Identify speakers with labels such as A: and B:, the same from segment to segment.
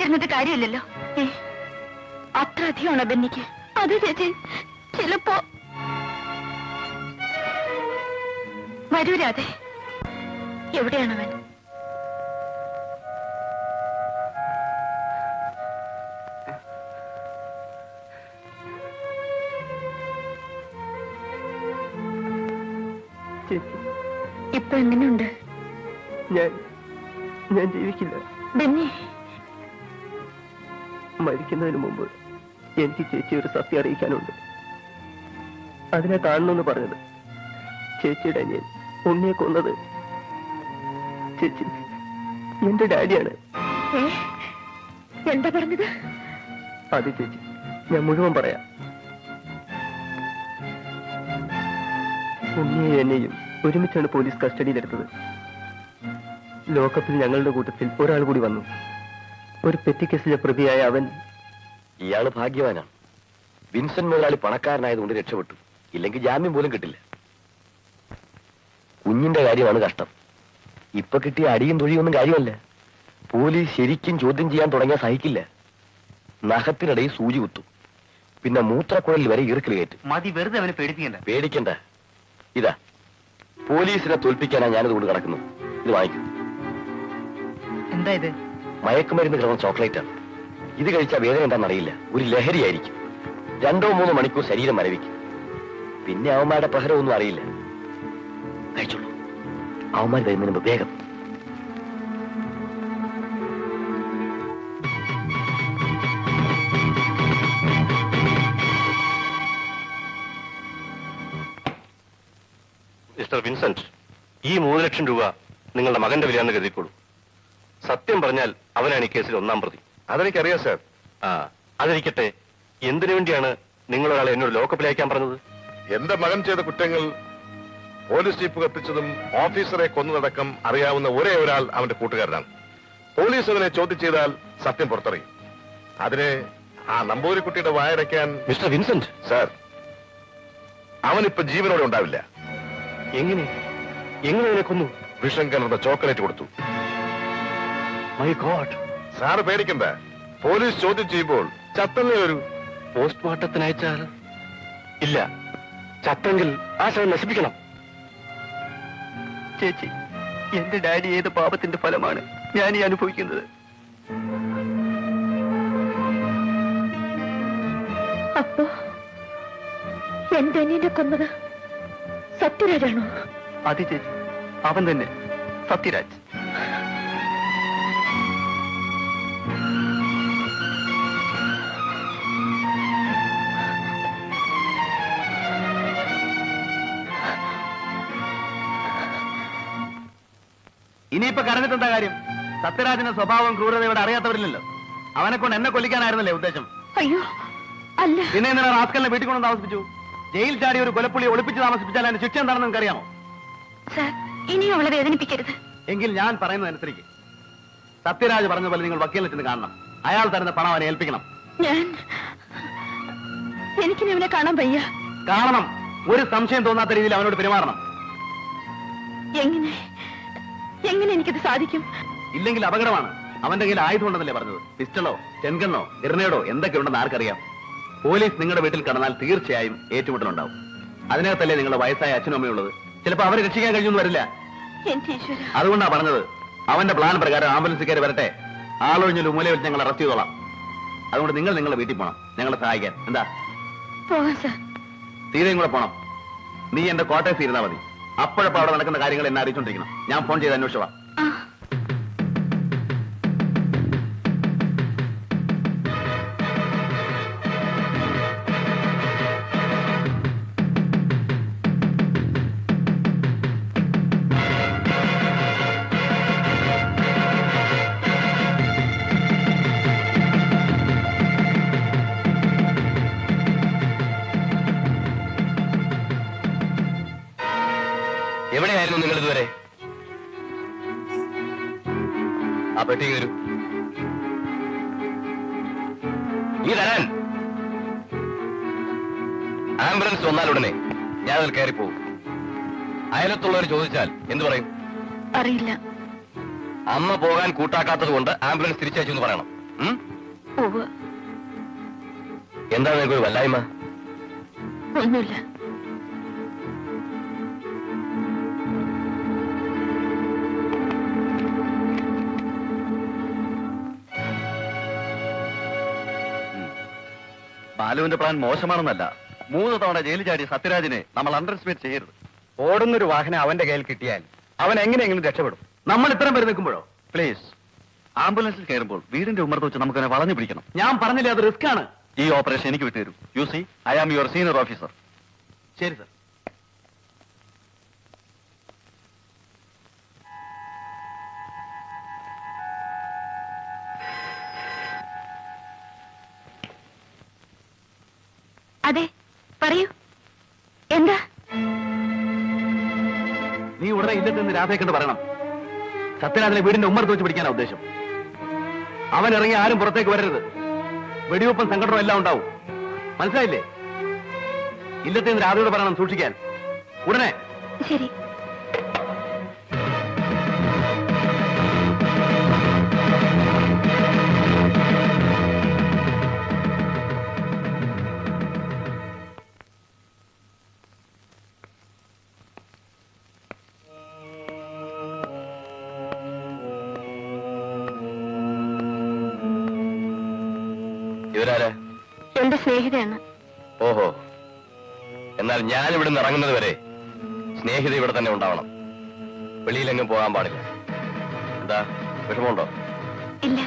A: പറഞ്ഞിട്ട് കാര്യമില്ലല്ലോ. അത്ര അധികമാണോ ബെന്നിക്ക്? അതെ ചേച്ചി, ചിലപ്പോ. വരൂരാതെ. എവിടെയാണവൻ? ഇപ്പൊ എങ്ങനെയുണ്ട്?
B: ഞാൻ ജീവിക്കില്ല.
A: ബെന്നി,
B: മരിക്കുന്നതിന് മുമ്പ് എനിക്ക് ചേച്ചി ഒരു സത്യം അറിയിക്കാനുണ്ട്. അതിനെ കാണണമെന്ന് പറഞ്ഞത് ചേച്ചിയുടെ അനിയൻ ഉണ്ണിയെ കൊന്നത് ചേച്ചി എന്റെ ഡാഡിയാണ്.
A: എന്താ പറഞ്ഞത്?
B: അത് ചേച്ചി ഞാൻ മുഴുവൻ പറയാം. ഉണ്ണിയെ എന്നെയും ഒരുമിച്ചാണ് പോലീസ് കസ്റ്റഡിയിലെടുത്തത്. ലോക്കപ്പിൽ ഞങ്ങളുടെ കൂട്ടത്തിൽ ഒരാൾ കൂടി വന്നു. ഒരു പെറ്റി കേസിലെ പ്രതിയായ അവൻ.
C: ഇയാള് ഭാഗ്യവാനാണ്. വിൻസെന്റ് മുതലാളി പണക്കാരനായതുകൊണ്ട് രക്ഷപ്പെട്ടു. ഇല്ലെങ്കിൽ ജാമ്യം പോലും കിട്ടില്ല. കുഞ്ഞിന്റെ കാര്യമാണ് കഷ്ടം. ഇപ്പൊ കിട്ടിയ അടിയും തൊഴിയൊന്നും കാര്യമല്ല. പോലീസ് ശരിക്കും ചോദ്യം ചെയ്യാൻ തുടങ്ങിയാൽ സഹിക്കില്ല. നഖത്തിനിടയിൽ സൂചി കുത്തും. പിന്നെ മൂത്രക്കുഴലിൽ വരെ ഈർക്കിൽ കയറ്റും.
B: മതി, വെറുതെ അവനെ
C: പേടിക്കണ്ട. ഇതാ, പോലീസിനെ തോൽപ്പിക്കാനാ ഞാനിത് കൊണ്ട് കിടക്കുന്നു. ഇത് വാങ്ങിക്കും.
B: എന്താ ഇത്?
C: മയക്കുമരുന്ന് കിടന്ന ചോക്ലേറ്റാണ്. ഇത് കഴിച്ചാൽ വേദന എന്താണെന്നറിയില്ല. ഒരു ലഹരിയായിരിക്കും. 2-3 മണിക്കൂർ ശരീരം മരവിക്കും. പിന്നെ അവന്മാരുടെ പ്രഹരമൊന്നും അറിയില്ല. കഴിച്ചോളൂ. അവന്മാർ വരുന്നതിന് മുമ്പ് വേഗം.
D: മിസ്റ്റർ വിൻസെന്റ്, ഈ 3 ലക്ഷം രൂപ നിങ്ങളുടെ മകന്റെ വിലയാണെന്ന് കരുതിക്കോളൂ. സത്യം പറഞ്ഞാൽ അവനാണ് ഈ കേസിൽ 1-ാം പ്രതി.
E: അതെനിക്കറിയാം സാർ.
D: അതിരിക്കട്ടെ, എന്തിനു വേണ്ടിയാണ് നിങ്ങൾ ഒരാളെ എന്നോട് ലോക്കപ്പിൽ അയക്കാൻ പറഞ്ഞത്?
E: എന്റെ മകൻ ചെയ്ത കുറ്റങ്ങൾ, പോലീസ് ജീപ്പ് കത്തിച്ചതും ഓഫീസറെ കൊന്നതടക്കം അറിയാവുന്ന ഒരേ ഒരാൾ അവന്റെ കൂട്ടുകാരനാണ്. പോലീസ് അവനെ ചോദ്യം ചെയ്താൽ സത്യം പുറത്തറിയും. അതിന് ആ നമ്പൂരിക്കുട്ടിയുടെ വായടയ്ക്കാൻ.
D: മിസ്റ്റർ വിൻസെന്റ്
E: സാർ, അവനിപ്പോ ജീവനോടെ ഉണ്ടാവില്ല.
D: എങ്ങനെ അവനെ കൊന്നു?
E: വിഷം കലർന്ന ചോക്ലേറ്റ് കൊടുത്തു.
D: My God!
E: സാറ് പേടിക്കണ്ട. പോലീസ് ചോദ്യം ചെയ്യുമ്പോൾ ചത്തല്ലേ വരൂ.
D: പോസ്റ്റ്മോർട്ടത്തിന് അയച്ചാൽ? ഇല്ല, ചത്തെങ്കിൽ ആ ശവം നശിപ്പിക്കണം.
B: ചേച്ചി, എന്റെ ഡാഡി ഏത് പാപത്തിന്റെ ഫലമാണ് ഞാൻ ഈ അനുഭവിക്കുന്നത്?
A: അപ്പോ എന്റെ അനിയനെ കൊന്നത് സത്യരാജാണോ?
B: അതെ ചേച്ചി, അവൻ തന്നെ, സത്യരാജ്. ഇനിയിപ്പോ കരഞ്ഞിട്ടെന്താ കാര്യം? സത്യരാജന്റെ സ്വഭാവം ക്രൂരതയോടെ അറിയാത്തവരില്ലല്ലോ. അവനെ കൊണ്ട് എന്നെ കൊല്ലിക്കാനായിരുന്നല്ലേ ഉദ്ദേശം?
A: അയ്യോ അല്ല.
B: പിന്നെ ഇന്നലെ റാസ്കലിനെ വീട്ടിൽ കൊണ്ട് താമസിപ്പിച്ചു. ജയിൽ ചാടി ഒരു കൊലപ്പുള്ളിയെ ഒളിപ്പിച്ച് താമസിപ്പിച്ചാൽ അതിന്റെ ശിക്ഷ എന്താണെന്ന് നിങ്ങൾക്ക് അറിയാമോ?
A: സാർ, ഇനിയും അവളെ വേദനിപ്പിക്കരുത്.
B: എങ്കിൽ ഞാൻ പറയുന്നതനുസരിച്ച് സത്യരാജ് പറഞ്ഞ പോലെ നിങ്ങൾ വക്കീലിനെ ചെന്ന് കാണണം. അയാൾ തരുന്ന പണം അവനെ ഏൽപ്പിക്കണം.
A: എനിക്കിനി അവനെ കാണാൻ വയ്യ.
B: കാണണം. ഒരു സംശയം തോന്നാത്ത രീതിയിൽ അവനോട് പെരുമാറണം.
A: എങ്ങനെ എനിക്കത് സാധിക്കും?
B: ഇല്ലെങ്കിൽ അപകടമാണ്. അവന്റെ കയ്യിൽ ആയുധം ഉണ്ടെന്നല്ലേ പറഞ്ഞത്? പിസ്റ്റളോ, ചെൻകണ്ണോ, ഗ്രനേഡോ എന്തൊക്കെ ഉണ്ടെന്ന് ആർക്കറിയാം? പോലീസ് നിങ്ങളുടെ വീട്ടിൽ കടന്നാൽ തീർച്ചയായും ഏറ്റുമുട്ടലുണ്ടാവും. അതിനകത്തല്ലേ നിങ്ങളുടെ വയസ്സായ അച്ഛനും അമ്മയുള്ളത്. ചിലപ്പോൾ അവരെ രക്ഷിക്കാൻ കഴിഞ്ഞൊന്നും വരില്ല. അതുകൊണ്ടാ പറഞ്ഞത്, അവന്റെ പ്ലാൻ പ്രകാരം ആംബുലൻസ് കയറി വരട്ടെ. ആളൊഴിഞ്ഞ ഉമ്മലെ വെച്ച് ഞങ്ങൾ അറസ്റ്റ് ചെയ്തോളാം. അതുകൊണ്ട് നിങ്ങൾ നിങ്ങളുടെ വീട്ടിൽ പോണം, ഞങ്ങളെ സഹായിക്കാൻ. എന്താ? തീരെയും കൂടെ പോണം. നീ എന്റെ കോട്ടയത്ത് ഇരുന്നാ മതി. അപ്പോഴപ്പോ അവിടെ നടക്കുന്ന കാര്യങ്ങൾ എന്നെ അറിയിച്ചോണ്ടിരിക്കണം. ഞാൻ ഫോൺ ചെയ്ത് അന്വേഷിച്ചോളാം.
C: എവിടെയായിരുന്നു നിങ്ങൾ ഇതുവരെ? ആ പെട്ടി വരൂ. നീ തരാൻ. ആംബുലൻസ് വന്നാൽ ഉടനെ ഞാൻ അതിൽ കയറിപ്പോകും. അയലത്തുള്ളവർ ചോദിച്ചാൽ എന്തു പറയും?
A: അറിയില്ല.
C: അമ്മ പോകാൻ കൂട്ടാക്കാത്തത് കൊണ്ട് ആംബുലൻസ് തിരിച്ചയച്ചു എന്ന് പറയണം.
A: ഉവ്വ്.
C: എന്താ നിനക്കൊരു വല്ലായ്മ?
A: ഒന്നുമില്ല.
B: ബാലുവിന്റെ പ്ലാൻ മോശമാണെന്നല്ല. 3 തവണ ജയിലിൽ ചാടിയ സത്യരാജിനെ നമ്മൾ അണ്ടർ എസ്റ്റിമേറ്റ് ചെയ്യരുത്.
C: ഓടുന്നൊരു വാഹനം അവന്റെ കയ്യിൽ കിട്ടിയാൽ അവൻ എങ്ങനെയെങ്കിലും രക്ഷപ്പെടും.
B: നമ്മൾ ഇത്രയും പേര് നിൽക്കുമ്പോഴോ? പ്ലീസ്, ആംബുലൻസിൽ കയറുമ്പോൾ വീടിന്റെ ഉമ്മർത്ത് വെച്ച് നമുക്കതിനെ വളഞ്ഞു പിടിക്കണം. ഞാൻ പറഞ്ഞില്ലേ, അത് റിസ്ക് ആണ്. ഈ ഓപ്പറേഷൻ എനിക്ക് വിട്ടുതരൂ. You see, I am your senior officer. ശരി സർ.
A: അതെ, പറയൂ. എന്താ?
B: നീ ഉടനെ ഇല്ലത്ത് നിന്ന് രാധയെ കണ്ട് പറയണം. സത്യനാഥിനെ വീടിന്റെ ഉമ്മർത്ത് വെച്ച് പിടിക്കാനാ ഉദ്ദേശം. അവൻ ഇറങ്ങി ആരും പുറത്തേക്ക് വരരുത്. വെടിവെപ്പും സംഘടനയും എല്ലാം ഉണ്ടാവും. മനസ്സിലായില്ലേ? ഇല്ലത്തെ നിന്ന് രാധയോട് പറയണം സൂക്ഷിക്കാൻ. ഉടനെ.
A: ശരി.
C: ഇവരാരാ?
A: എന്റെ സ്നേഹിതയാണ്.
C: ഓഹോ, എന്നാൽ ഞാൻ ഇവിടെ നിന്ന് ഇറങ്ങുന്നത് വരെ സ്നേഹിത ഇവിടെ തന്നെ ഉണ്ടാവണം. വെളിയിലെങ്ങും പോകാൻ പാടില്ല. എന്താ, വിഷമമുണ്ടോ?
A: ഇല്ല.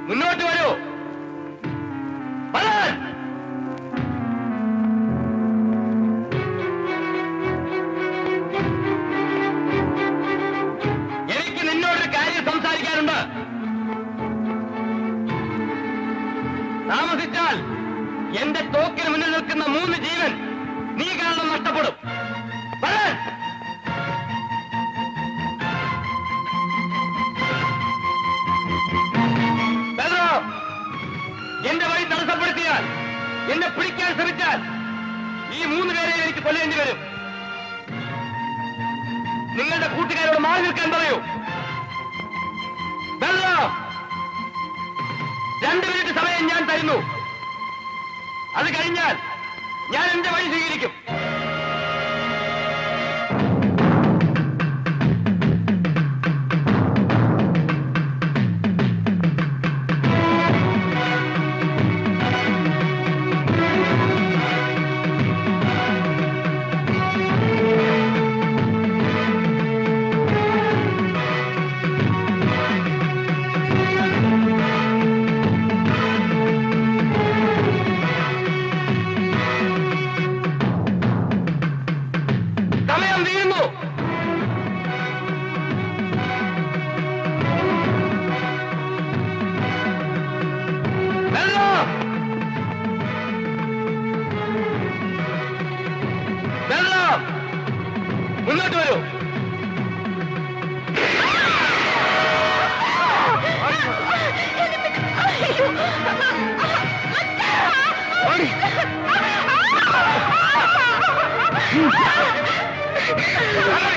C: മുന്നോട്ട് വരൂ. എനിക്ക് നിന്നോടൊരു കാര്യം സംസാരിക്കാനുണ്ട്. താമസിച്ചാൽ എന്റെ തോക്കിന് മുന്നിൽ നിൽക്കുന്ന 3 ജീവൻ നീ കാരണം നഷ്ടപ്പെടും. എന്റെ വഴി തടസ്സപ്പെടുത്തിയാൽ, എന്നെ പിടിക്കാൻ ശ്രമിച്ചാൽ ഈ 3 പേരെ എനിക്ക് കൊല്ലേണ്ടി വരും. നിങ്ങളുടെ കൂട്ടുകാരോട് മാറി നിൽക്കാൻ പറയൂ. 2 മിനിറ്റ് സമയം ഞാൻ തരുന്നു. അത് കഴിഞ്ഞാൽ ഞാൻ എന്റെ വഴി സ്വീകരിക്കും. മുന്നോട്ട് വരൂ.
E: ആ